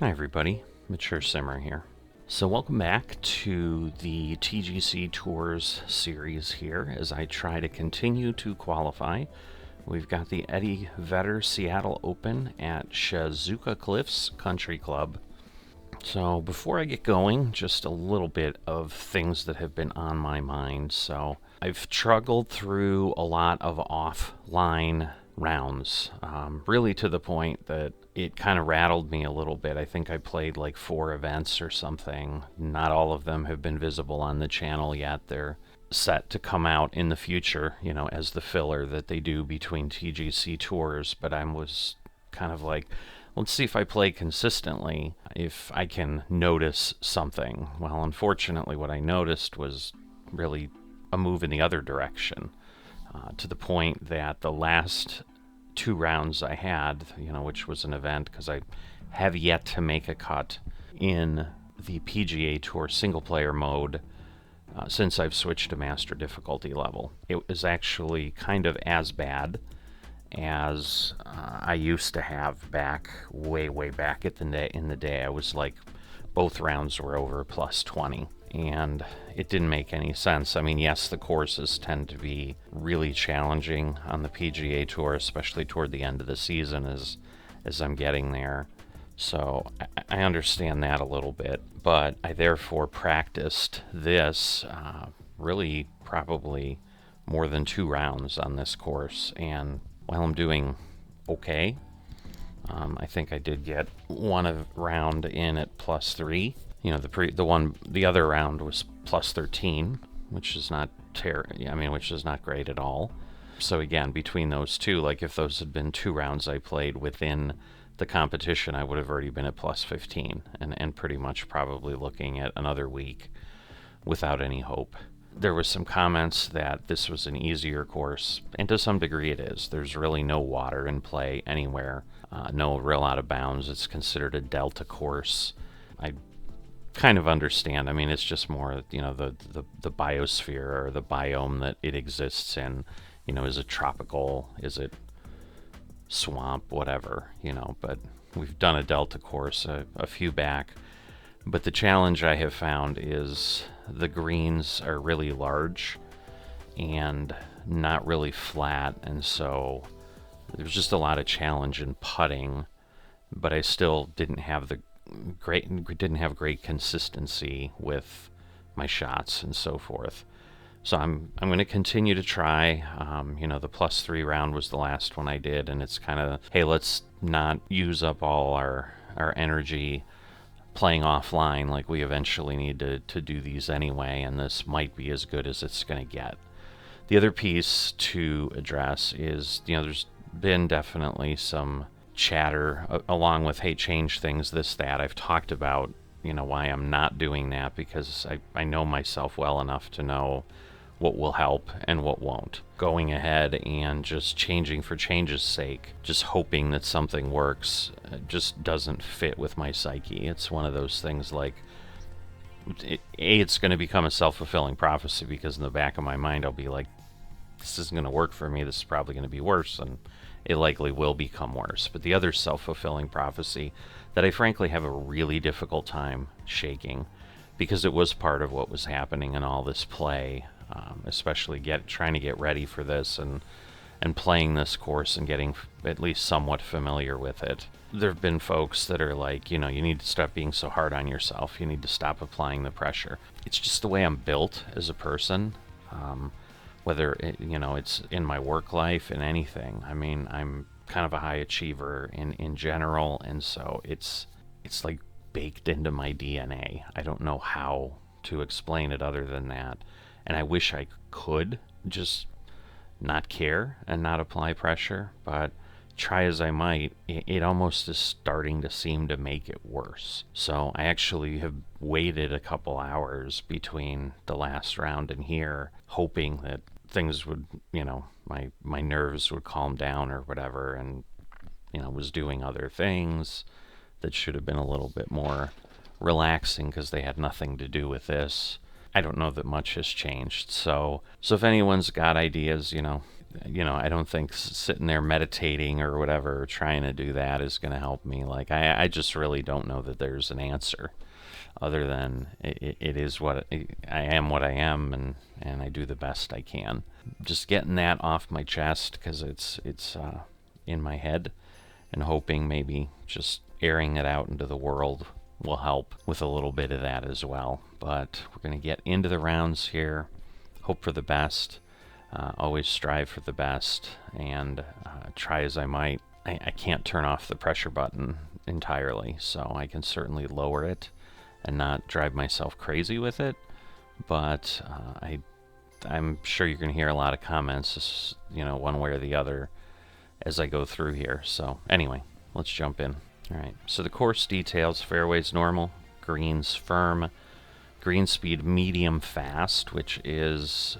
Hi everybody, Mature Simmer here. So welcome back to the TGC Tours series here as I try to continue to qualify. We've got the Eddie Vedder Seattle Open at Shizuoka Cliffs Country Club. So before I get going, just a little bit of things that have been on my mind. So I've struggled through a lot of offline rounds, really to the point that it kind of rattled me a little bit. I think I played like 4 events or something. Not all of them have been visible on the channel yet. They're set to come out in the future, as the filler that they do between TGC tours. But I was kind of like, let's see if I play consistently, if I can notice something. Well, unfortunately, what I noticed was really a move in the other direction, to the point that the last 2 rounds I had, which was an event, because I have yet to make a cut in the PGA Tour single player mode since I've switched to master difficulty level. It was actually kind of as bad as I used to have back way back in the day. I was like, both rounds were over plus 20, and it didn't make any sense. I mean, yes, the courses tend to be really challenging on the PGA Tour, especially toward the end of the season as I'm getting there. So I understand that a little bit, but I therefore practiced this really probably more than 2 rounds on this course, and while I'm doing okay, I think I did get one round in at plus 3. The other round was plus 13, which is not which is not great at all. So again, between those two, like if those had been 2 rounds I played within the competition, I would have already been at plus 15 and pretty much probably looking at another week without any hope. There was some comments that this was an easier course, and to some degree it is. There's really no water in play anywhere, no real out of bounds. It's considered a delta course. I kind of understand. I mean, it's just more, the biosphere or the biome that it exists in. Is it tropical? Is it swamp? Whatever, but we've done a delta course a few back. But the challenge I have found is the greens are really large and not really flat, and so there's just a lot of challenge in putting, but I still didn't have great consistency with my shots and so forth. So I'm going to continue to try. The plus 3 round was the last one I did, and it's kind of, hey, let's not use up all our energy playing offline. Like, we eventually need to do these anyway, and this might be as good as it's going to get. The other piece to address is, there's been definitely some chatter along with, hey, change things, this, that. I've talked about, why I'm not doing that, because I know myself well enough to know what will help and what won't. Going ahead and just changing for change's sake, just hoping that something works, just doesn't fit with my psyche. It's one of those things like, it's going to become a self-fulfilling prophecy, because in the back of my mind I'll be like, this isn't going to work for me, this is probably going to be worse, and it likely will become worse. But the other self-fulfilling prophecy that I frankly have a really difficult time shaking, because it was part of what was happening in all this play, especially trying to get ready for this and playing this course and getting at least somewhat familiar with it. There have been folks that are like, you need to stop being so hard on yourself. You need to stop applying the pressure. It's just the way I'm built as a person, whether it's in my work life and anything. I mean, I'm kind of a high achiever in general, and so it's like baked into my DNA. I don't know how to explain it other than that. And I wish I could just not care and not apply pressure, but try as I might, it almost is starting to seem to make it worse. So I actually have waited a couple hours between the last round and here, hoping that things would, my nerves would calm down or whatever, and, was doing other things that should have been a little bit more relaxing because they had nothing to do with this. I don't know that much has changed. So if anyone's got ideas, you know, I don't think sitting there meditating or whatever, trying to do that is going to help me. Like, I just really don't know that there's an answer other than it is what I am, what I am, and I do the best I can. Just getting that off my chest because it's in my head, and hoping maybe just airing it out into the world will help with a little bit of that as well. But we're going to get into the rounds here, hope for the best, always strive for the best, and try as I might. I can't turn off the pressure button entirely, so I can certainly lower it and not drive myself crazy with it. But I'm sure you're going to hear a lot of comments, you know, one way or the other as I go through here. So anyway, let's jump in. All right, so the course details: fairways normal, greens firm, green speed medium fast, which is,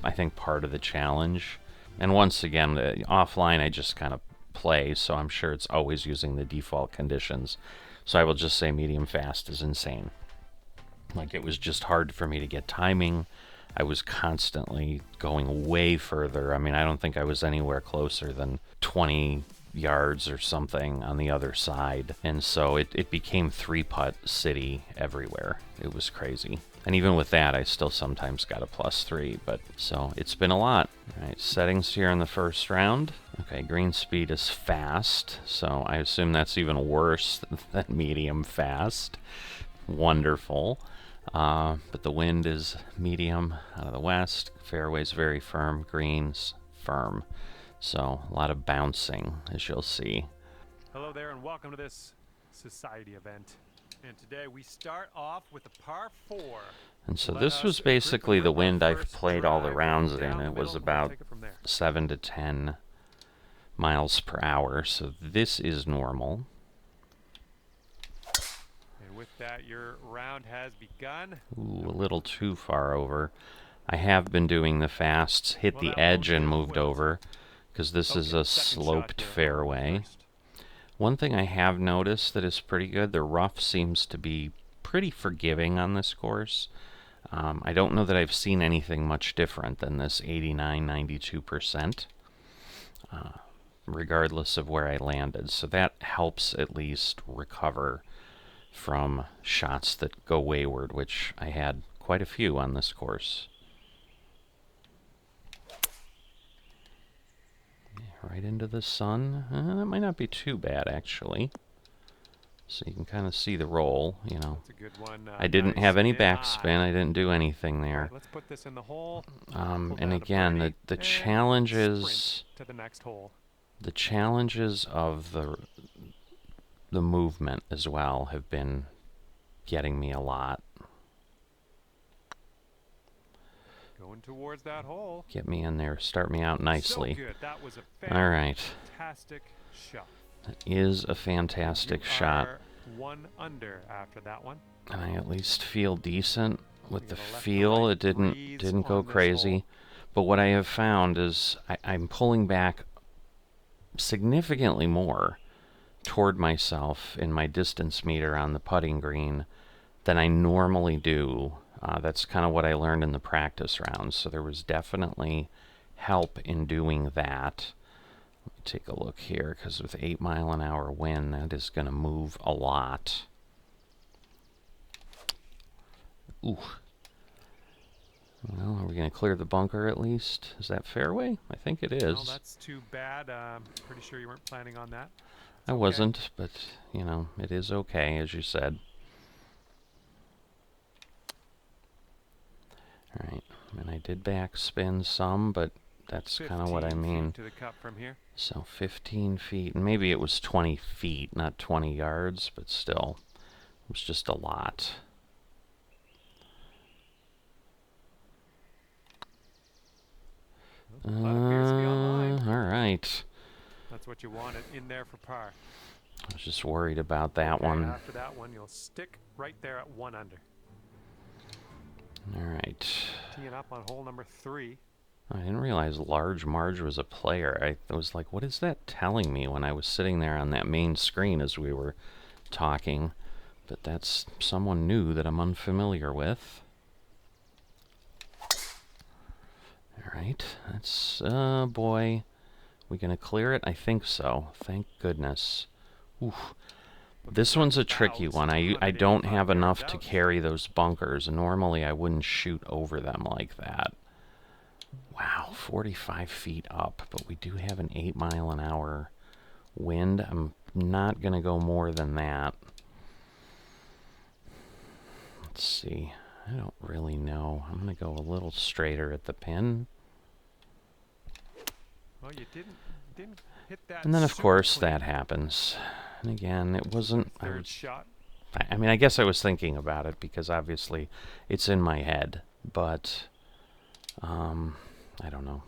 I think, part of the challenge. And once again, offline I just kind of play, so I'm sure it's always using the default conditions. So I will just say medium fast is insane. Like, it was just hard for me to get timing. I was constantly going way further. I mean, I don't think I was anywhere closer than 20 yards or something on the other side. And so it became 3-putt city everywhere. It was crazy. And even with that, I still sometimes got a +3. But so it's been a lot. All right, settings here in the first round. Okay, green speed is fast, so I assume that's even worse than medium fast. Wonderful. But the wind is medium out of the west. Fairways very firm. Greens firm. So a lot of bouncing, as you'll see. Hello there, and welcome to this society event. And today we start off with a par 4. And so this was basically the wind I've played all the rounds in. It was about 7 to 10 miles per hour. So this is normal. And with that, your round has begun. Ooh, a little too far over. I have been doing the fasts, hit the edge and moved over, because this is a sloped fairway. One thing I have noticed that is pretty good, the rough seems to be pretty forgiving on this course. I don't know that I've seen anything much different than this 89-92%, regardless of where I landed. So that helps at least recover from shots that go wayward, which I had quite a few on this course. Right into the sun. That might not be too bad, actually. So you can kind of see the roll, you know. That's a good one. I didn't have any backspin. I didn't do anything there. Right, let's put this in the hole. And again, the challenges to the next hole. The challenges of the movement as well have been getting me a lot. Going towards that hole. Get me in there, start me out nicely. So good. That was a All right. fantastic shot. That is a fantastic shot. 1 under after that one. And I at least feel decent with the feel. It didn't go crazy. But what I have found is I'm pulling back significantly more toward myself in my distance meter on the putting green than I normally do. That's kind of what I learned in the practice rounds. So there was definitely help in doing that. Let me take a look here, because with 8-mile-an-hour wind, that is going to move a lot. Ooh. Well, are we going to clear the bunker at least? Is that fairway? I think it is. Well, that's too bad. Pretty sure you weren't planning on that. I wasn't, but, you know, it is okay, as you said. All right, and I did backspin some, but that's kind of what I mean. To the cup from here. So 15 feet, and maybe it was 20 feet, not 20 yards, but still, it was just a lot. All right. That's what you wanted in there for par. I was just worried about that one. After that one, you'll stick right there at 1 under. All right. Teeing up on hole number 3. I didn't realize Large Marge was a player. I was like, what is that telling me when I was sitting there on that main screen as we were talking? But that's someone new that I'm unfamiliar with. Alright, that's, boy. We gonna clear it? I think so. Thank goodness. Oof. This one's a tricky one. I don't have enough to carry those bunkers. Normally I wouldn't shoot over them like that. Wow, 45 feet up, but we do have an 8-mile-an-hour wind. I'm not gonna go more than that. Let's see. I don't really know. I'm gonna go a little straighter at the pin. Well, you didn't hit that. And then of course clean. that happens. And again, it wasn't. Third shot. I mean, I guess I was thinking about it because obviously it's in my head, but I don't know.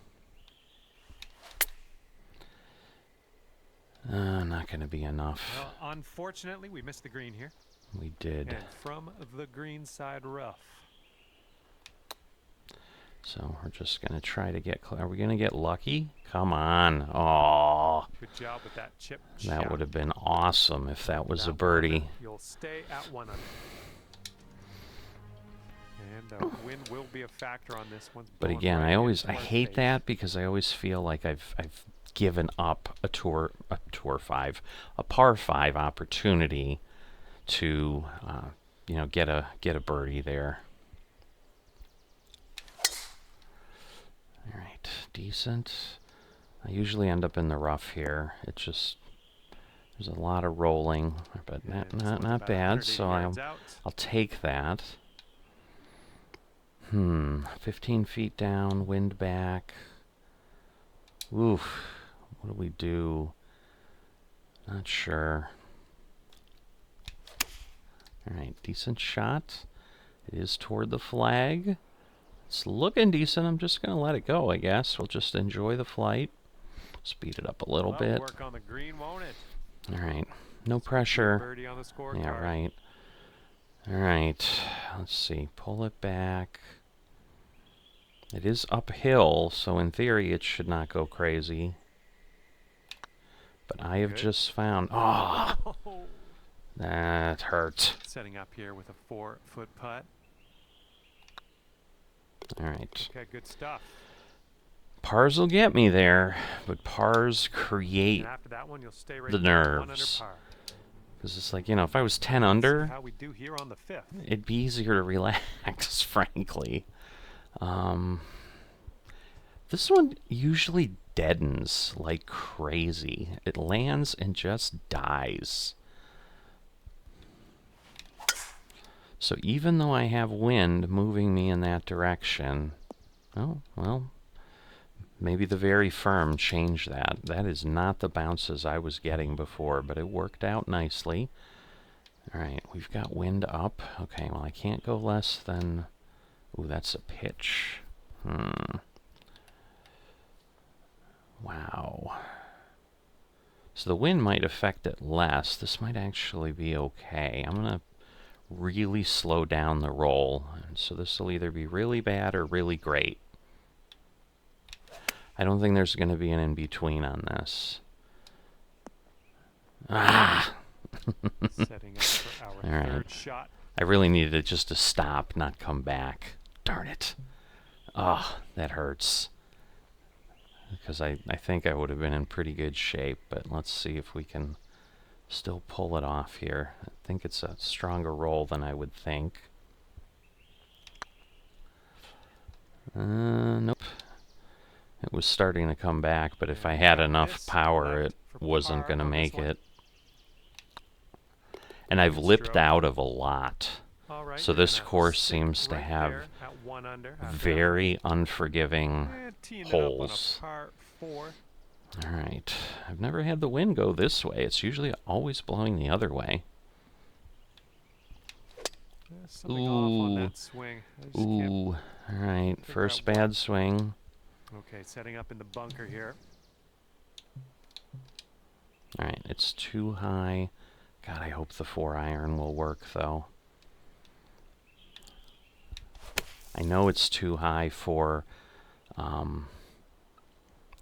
Not going to be enough. Well, unfortunately, we missed the green here. We did. And from the green side rough. So we're just going to try to get... Are we going to get lucky? Come on. Oh. Good job with that chip That shot. would have been awesome if that was a birdie. You'll stay at 1 under. And the wind will be a factor on this one. But again, I hate that because I always feel like I've given up a par 5 opportunity to you know, get a birdie there. All right, decent. I usually end up in the rough here. It just, there's a lot of rolling, but not bad. So I'll take that. 15 feet down, wind back. Oof. What do we do? Not sure. All right, decent shot. It is toward the flag. It's looking decent. I'm just going to let it go, I guess. We'll just enjoy the flight. Speed it up a little bit. Work on the green, won't it? All right. No pressure. Birdie on the scorecard. Yeah, right. All right. Let's see. Pull it back. It is uphill, so in theory it should not go crazy. But I have just found... Oh! That hurt. Setting up here with a 4-foot putt. All right. Okay, good stuff. Pars will get me there, but pars create And after that one, you'll stay right the there, 1 under nerves. par. Because it's like, you know, if I was 10 under, How we do here on the 5th. it'd be easier to relax, frankly. This one usually deadens like crazy. It lands and just dies. So even though I have wind moving me in that direction, oh, well, maybe the very firm changed that. That is not the bounces I was getting before, but it worked out nicely. All right, we've got wind up. Okay, well, I can't go less than... Ooh, that's a pitch. Wow. So the wind might affect it less. This might actually be okay. I'm going to really slow down the roll. And so this will either be really bad or really great. I don't think there's going to be an in-between on this. Ah! Setting up for our All right. third shot. I really needed it just to stop, not come back. Darn it. Oh, that hurts. Because I think I would have been in pretty good shape, but let's see if we can still pull it off here. I think it's a stronger roll than I would think. Nope. It was starting to come back, but if I had enough power, it wasn't going to make it. And I've lipped out of a lot. So this course seems to have very unforgiving holes. All right. I've never had the wind go this way. It's usually always blowing the other way. Something off on that swing. Ooh. All right. First bad swing. Okay, setting up in the bunker here. All right. It's too high. God, I hope the 4-iron will work, though. I know it's too high for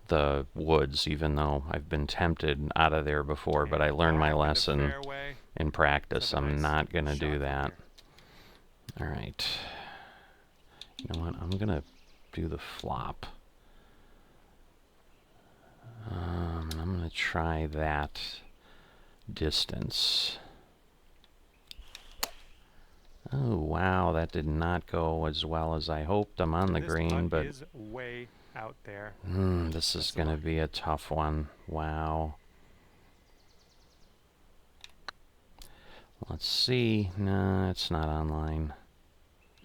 the woods, even though I've been tempted out of there before, but I learned my lesson in practice. I'm not going to do that. All right. You know what? I'm going to do the flop. I'm going to try that distance. Oh, wow, that did not go as well as I hoped. I'm on the green, but is way out there. this is going to be a tough one. Wow. Let's see. No, it's not online.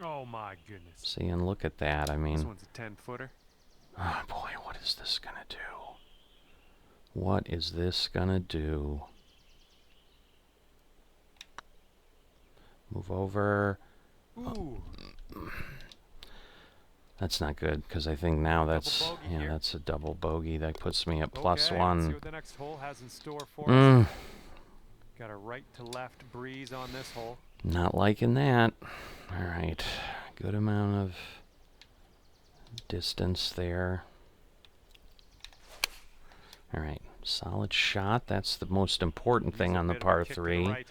Oh my goodness. See, and look at that. I mean, This one's a 10-footer. Oh boy, what is this gonna do? What is this gonna do? Move over. Ooh. That's not good, because I think now that's, Double bogey yeah, here. that's a double bogey. That puts me at Okay, +1. let's see what the next hole has in store for us. Got a right to left breeze on this hole. Not liking that. All right, good amount of distance there. All right, solid shot. That's the most important thing on the par 3. Right.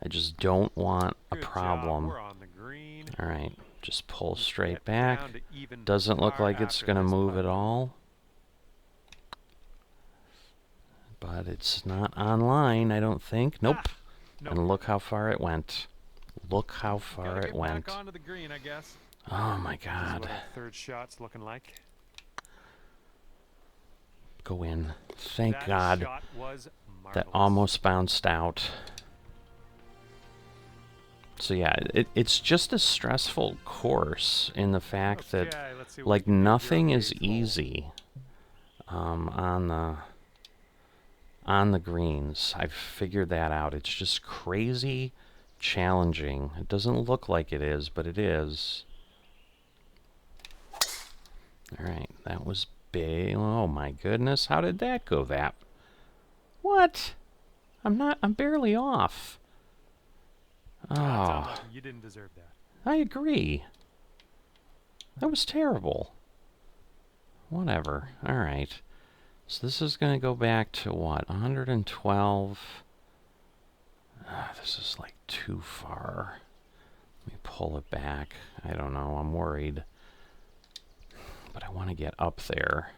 I just don't want a Good problem. job. We're on the green. All right, just pull straight Get back. down to even Doesn't look par like it's after going to this move putt. at all. But it's not online, I don't think. Nope. Nope. And look how far it went. Look how far Gotta it get went. back onto the green, I guess. Oh my This is God. what our third shot's looking like. Go in. Thank That God. shot was That marvelous. almost bounced out. So yeah, it's just a stressful course in the fact that, Okay, let's see what like, we can do here nothing on the is 8th hole. easy on the greens. I've figured that out. It's just crazy challenging. It doesn't look like it is, but it is. All right, that was big. Oh my goodness, how did that go that? What? I'm barely off. That's Oh, unlucky. You didn't deserve that. I agree. That was terrible. Whatever. All right. So this is going to go back to what? 112. This is like too far. Let me pull it back. I don't know. I'm worried. But I want to get up there.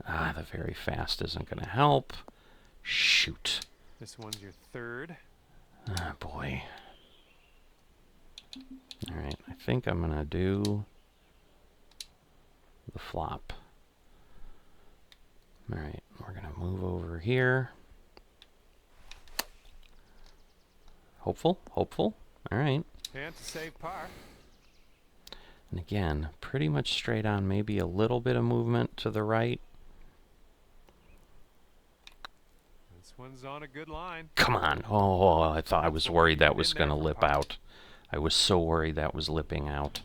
The very fast isn't going to help. Shoot. This one's your third. Ah, boy. All right. I think I'm going to do the flop. All right. We're going to move over here. Hopeful. Hopeful. All right. And to save par. And again, pretty much straight on, maybe a little bit of movement to the right. This one's on a good line. Come on. Oh, I was worried that was going to lip out. I was so worried that was lipping out.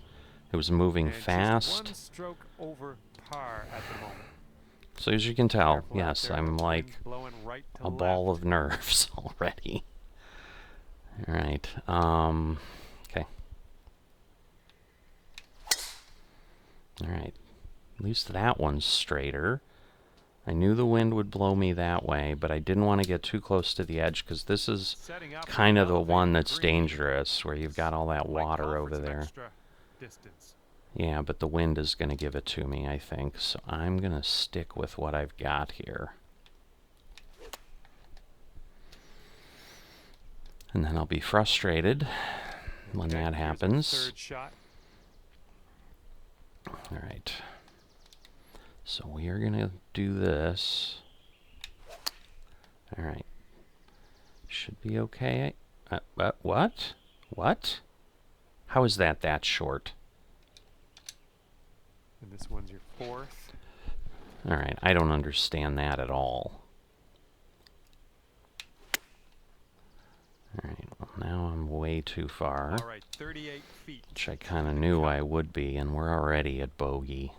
It was moving And fast. just one stroke over par at the moment. So as you can tell, Careful out yes, there, I'm the like wind's blowing right to a left. ball of nerves already. All right. Okay. All right. At least that one's straighter. I knew the wind would blow me that way, but I didn't want to get too close to the edge because this is kind of the one that's dangerous, where you've got all that water over there. Yeah, but the wind is going to give it to me, I think. So I'm going to stick with what I've got here. And then I'll be frustrated when that happens. Third shot. All right. So we are going to do this. All right. Should be okay. What? What? How is that short? And this one's your fourth. All right. I don't understand that at all. All right. Well, now I'm way too far. All right, 38 feet. Which I kind of knew I would be, and we're already at bogey.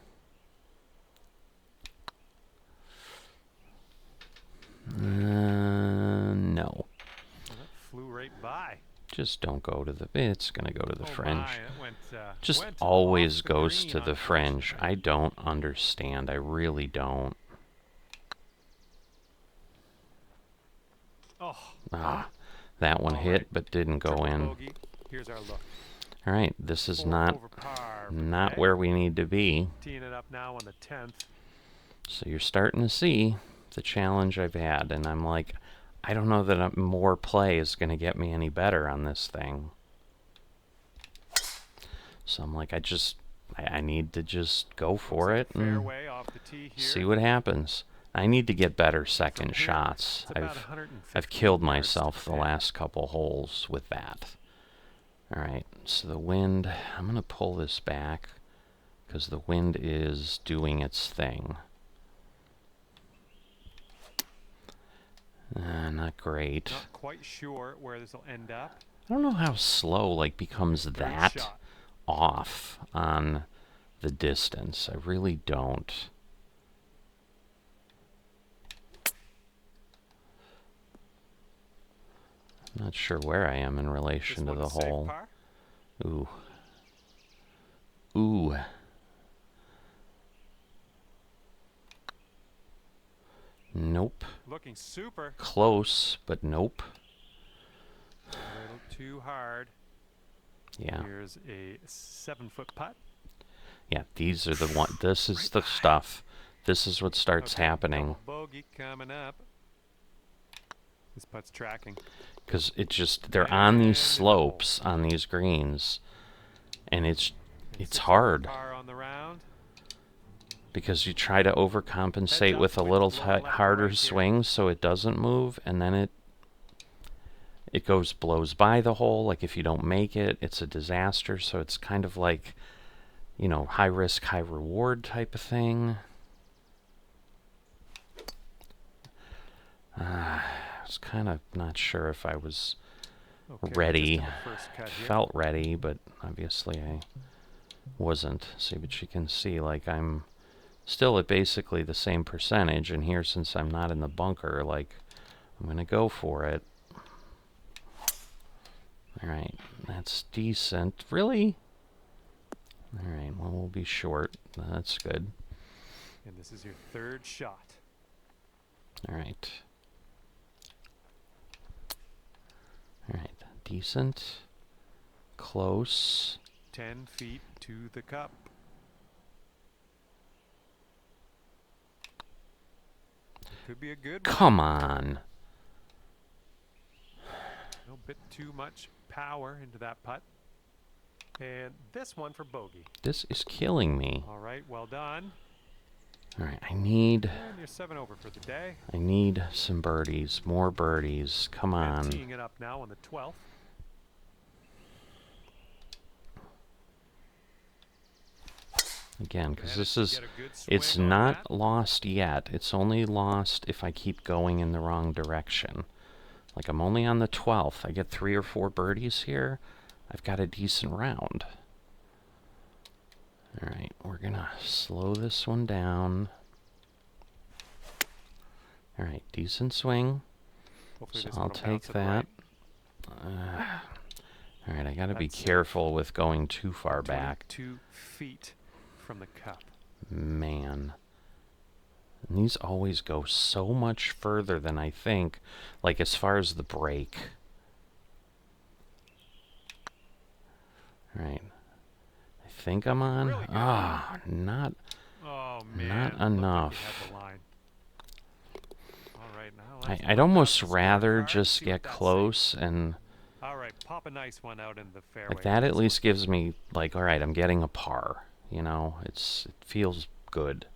No. Well, that flew right by. Just don't go to the... It's going to go to the fringe. My, it went, Just went always off the goes green, to the fringe. I don't understand. I really don't. Oh. That one hit, but didn't go Triple in. bogey. Here's our look. All right, this is 4 not over par for not today. where we need to be. Teeing it up now on the 10th. So you're starting to see the challenge I've had, and I'm like, I don't know that more play is going to get me any better on this thing. So I'm like, I need to just go for Looks like it a and fairway off the tee here. see what happens. I need to get better second From here, shots. it's about I've 115 killed yards to myself the pin. last couple holes with that. All right, so the wind, I'm going to pull this back because the wind is doing its thing. Not great. Not quite sure where this will end up. I don't know how slow like becomes Third that shot. off on the distance. I really don't. I'm not sure where I am in relation to the Safe hole. par. Ooh. Ooh. Nope. Looking super. Close, but nope. A little too hard. Yeah. Here's a 7-foot putt. Yeah, these are the one. This is the stuff. This is what starts Okay, happening. double bogey coming up. This putt's tracking. Because they're on these And slopes, on these greens, and it's hard. Par on the round. Because you try to overcompensate with a little harder swing so it doesn't move, and then it blows by the hole. Like if you don't make it, it's a disaster. So it's kind of like, you know, high risk, high reward type of thing. I was kind of not sure if I was ready. Felt ready, but obviously I wasn't. See, but you can see like I'm still at basically the same percentage, and here, since I'm not in the bunker, like, I'm gonna go for it. Alright, that's decent. Really? Alright, well, we'll be short. That's good. And this is your third shot. Alright. Alright, decent. Close. 10 feet to the cup. Could be a good one. Come on. A bit too much power into that putt. And this one for bogey. This is killing me. All right, well done. Alright, I need And you're 7 over for the day. some birdies. More birdies. Come And on. teeing it up now on the 12th. Again, because Managed this to is, get a good it's swing on not that. lost yet. It's only lost if I keep going in the wrong direction. Like, I'm only on the 12th. I get 3 or 4 birdies here. I've got a decent round. Alright, we're gonna slow this one down. Alright, decent swing. Hopefully So this I'll one will take bounce to the that. right. Alright, I gotta be That's careful with going too far back. 22 feet from the cup. Man. And these always go so much further than I think, like as far as the break. Right. I think I'm on. Really good. Ah, not Oh man, not looked like you enough. had the line. All right, now let's I'd look almost up the rather scorecard, just see what get that says. close, and All right, pop a nice one out in the fairway. like that with at this least gives me like, all right, I'm getting a par. You know, it feels good.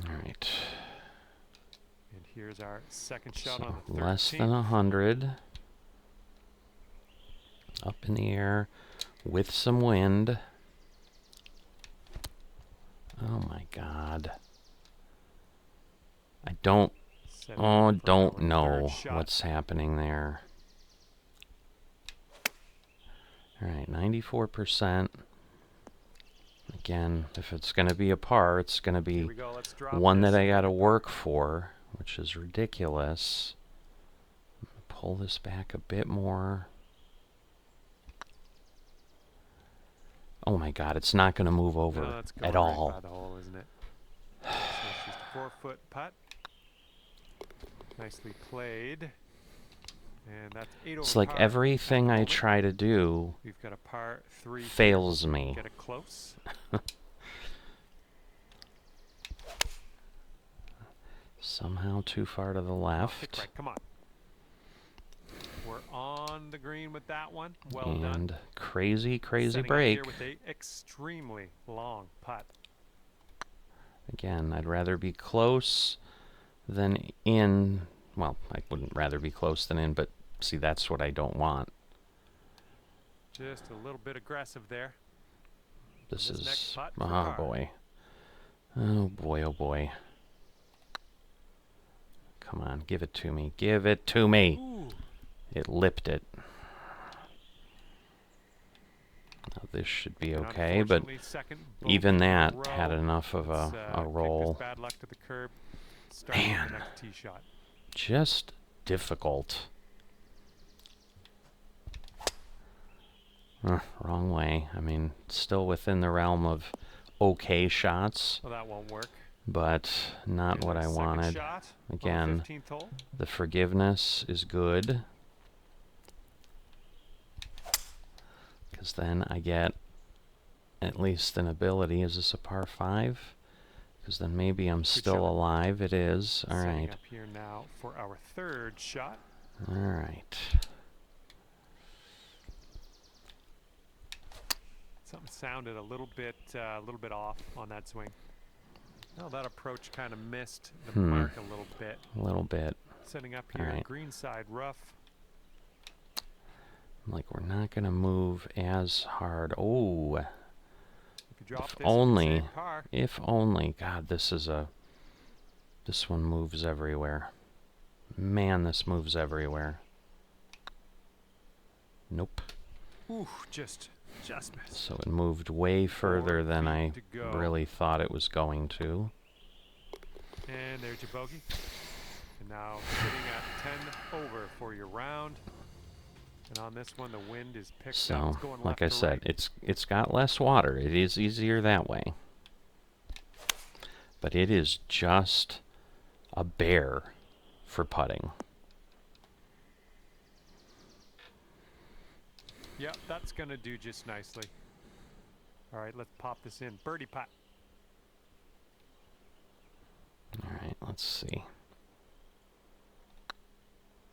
All right. one. And here's our second shot So on the 13th. less than 100. Up in the air with some wind. Oh my God. I don't know what's happening there. Alright, 94%. Again, if it's going to be a par, it's going to Here be we go. Let's drop one this. that I got to work for, which is ridiculous. Pull this back a bit more. Oh my God, it's not going to move over No, that's going at right all. by the hole, isn't it? So it's just a 4-foot putt. Nicely played. And that's 8 over It's like par everything at the I moment. try to do We've got a par 3 here. fails me. Get it close. Somehow too far to the Oh, left. hit right. Come on. We're on the green with that one. Well And done. crazy Setting up break. here with a extremely long putt. Again, I'd rather be close than in. Well, I wouldn't rather be close than in, but see, that's what I don't want. Just a little bit aggressive there. This Next is, putt for oh par. boy. Oh boy, oh boy. Come on, give it to me. Give it to me. Ooh. It lipped it. Now this should be And okay, but unfortunately, second bogey even in a that row. had enough of Let's, a kick roll. this bad luck to the curb. Start with Man. the next tee shot. Just difficult. Wrong way. I mean, still within the realm of okay shots, Well, that won't work. but not And what the I second wanted. shot on the Again, 15th hole. the forgiveness is good, because then I get at least an ability. Is this a par 5? Because then maybe I'm still shot. alive. It is. All Setting right. up here now for our third shot. All right. Something sounded a little bit off on that swing. Well, that approach kind of missed the mark a little bit. A little bit. Setting up here, right. greenside rough. Like, we're not going to move as hard. Oh, If you drop if this, you can only. save par. If only. God, this one moves everywhere. Man, this moves everywhere. Nope. Ooh, just missed. So it moved way further 4 than I feet to go. really thought it was going to. And there's your bogey. And now sitting at 10 over for your round. And on this one, the wind is picked up. So, It's going like left I to said, right. it's got less water. It is easier that way. But it is just a bear for putting. Yep, that's going to do just nicely. All right, let's pop this in. Birdie putt. All right, let's see.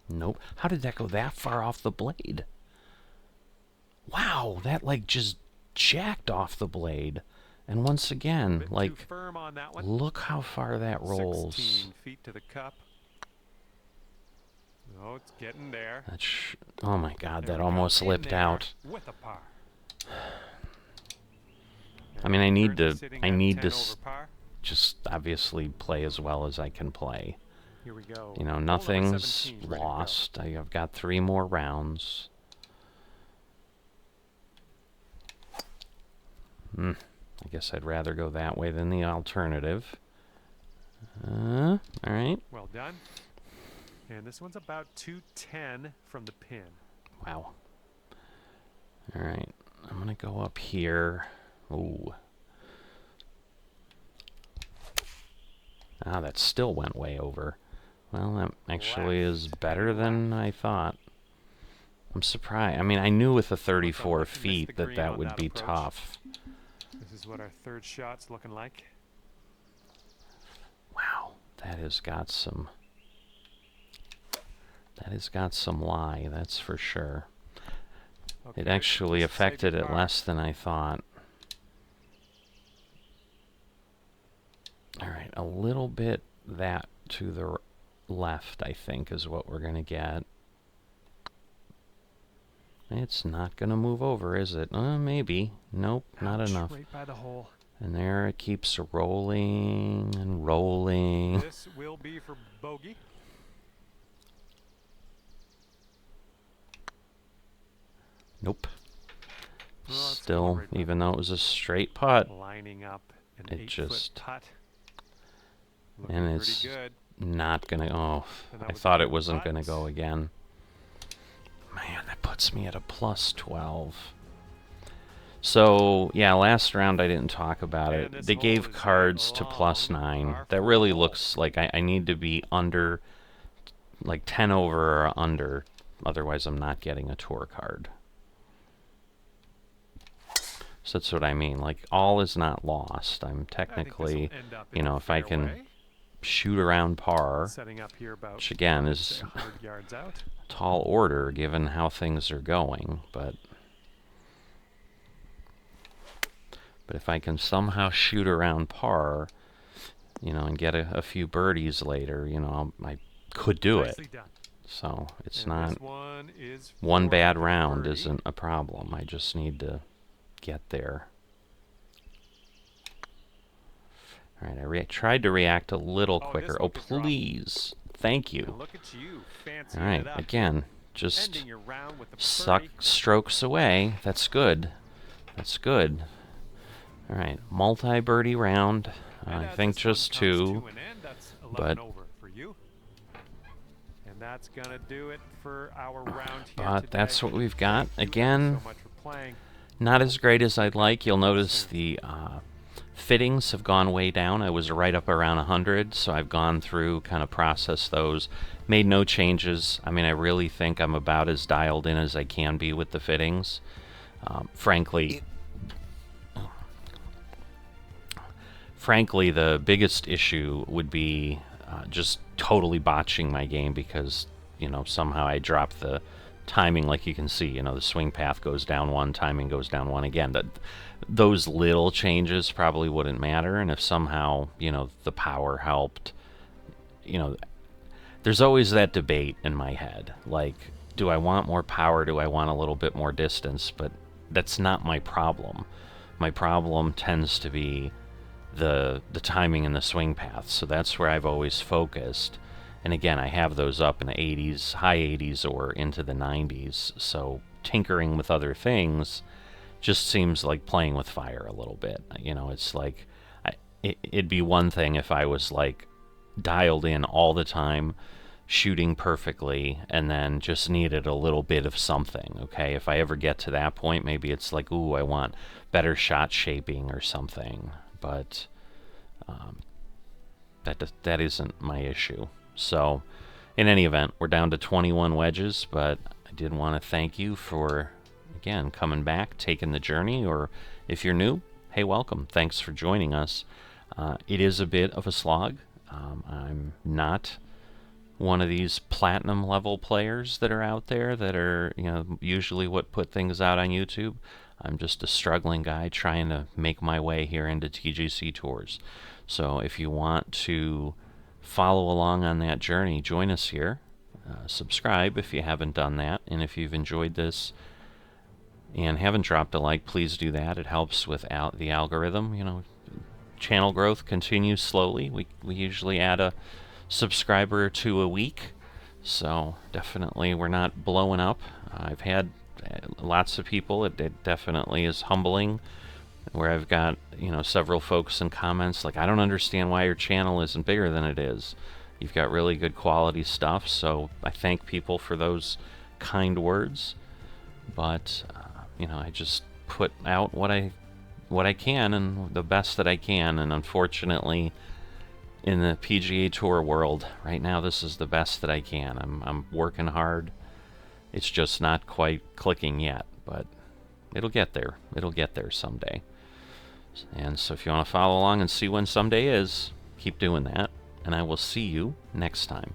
Nope. How did that go that far off the blade? Wow, that like just jacked off the blade. And once again, Bit like, too firm on that one. look how far that rolls. 16 feet to the cup. Oh, it's getting there. Oh my God, There that we go. almost In lipped there out. with a par. I mean, I need Currently to, sitting I at need 10 to over par. just obviously play as well as I can play. Here we go. You know, Hole number nothing's 17, ready to go. lost. I've got 3 more rounds. I guess I'd rather go that way than the alternative. All right. Well done. And this one's about 210 from the pin. Wow. All right. I'm going to go up here. Ooh. Ah, that still went way over. Well, that actually is better than I thought. I'm surprised. I mean, I knew with the 34 feet that would be tough. This is what our third shot's looking like. Wow, that has got some lie, that's for sure. Okay, It actually just save affected your it par. less than I thought. All right, a little bit that to the left, I think, is what we're going to get. It's not going to move over, is it? Maybe. Nope, not Ouch, enough. right by the hole. And there it keeps rolling and rolling. This will be for bogey. Nope. Well, it's Still, going right by even though it was a straight putt, lining up an It 8-foot just- putt. Looking and pretty it's good. not gonna. Oh, And that I was a thought it good wasn't putt. gonna go again. Man, that puts me at a plus 12. So yeah, last round I didn't talk about And it. this They hole gave is a cards to plus long 9. par That four really hole. looks like I need to be under like 10 over or under. Otherwise, I'm not getting a tour card. So that's what I mean. Like, all is not lost. I'm technically, you know, if I can shoot around par, Setting up here about, which again is 100 yards out. tall order given how things are going, but if I can somehow shoot around par, you know, and get a few birdies later, you know, I could do it. So it's not, one bad round isn't a problem. I just need to get there. All right, I tried to react a little quicker. Oh, please. Thank you. All right, again, just suck strokes away. That's good. That's good. All right, multi-birdie round. I think just 2, but that's gonna do it for our round here but today. That's what we've got. Again, not as great as I'd like. You'll notice the fittings have gone way down. I was right up around 100, so I've gone through, kind of processed those, made no changes. I mean, I really think I'm about as dialed in as I can be with the fittings. Frankly, the biggest issue would be just totally botching my game because, you know, somehow I dropped the timing. Like you can see, you know, the swing path goes down 1, timing goes down 1 again. Those little changes probably wouldn't matter, and if somehow, you know, the power helped, you know, there's always that debate in my head. Like, do I want more power? Do I want a little bit more distance? But that's not my problem. My problem tends to be the timing and the swing path. So that's where I've always focused. And again, I have those up in the 80s, high 80s, or into the 90s. So tinkering with other things just seems like playing with fire a little bit. You know, it's like, it'd be one thing if I was like dialed in all the time, shooting perfectly, and then just needed a little bit of something, okay? If I ever get to that point, maybe it's like, ooh, I want better shot shaping or something. But that isn't my issue. So, in any event, we're down to 21 wedges, but I did want to thank you for, again, coming back, taking the journey, or if you're new, hey, welcome. Thanks for joining us. It is a bit of a slog. I'm not one of these platinum level players that are out there that are, you know, usually what put things out on YouTube. I'm just a struggling guy trying to make my way here into TGC Tours. So if you want to follow along on that journey, join us here. Subscribe if you haven't done that. And if you've enjoyed this and haven't dropped a like, please do that. It helps with the algorithm. You know, channel growth continues slowly. We usually add a subscriber or 2 a week. So definitely we're not blowing up. I've had lots of people. It definitely is humbling, where I've got, you know, several folks in comments like, I don't understand why your channel isn't bigger than it is. You've got really good quality stuff. So I thank people for those kind words. But you know, I just put out what I can and the best that I can. And unfortunately, in the PGA Tour world right now, this is the best that I can. I'm working hard. It's just not quite clicking yet, but it'll get there. It'll get there someday. And so if you want to follow along and see when someday is, keep doing that, and I will see you next time.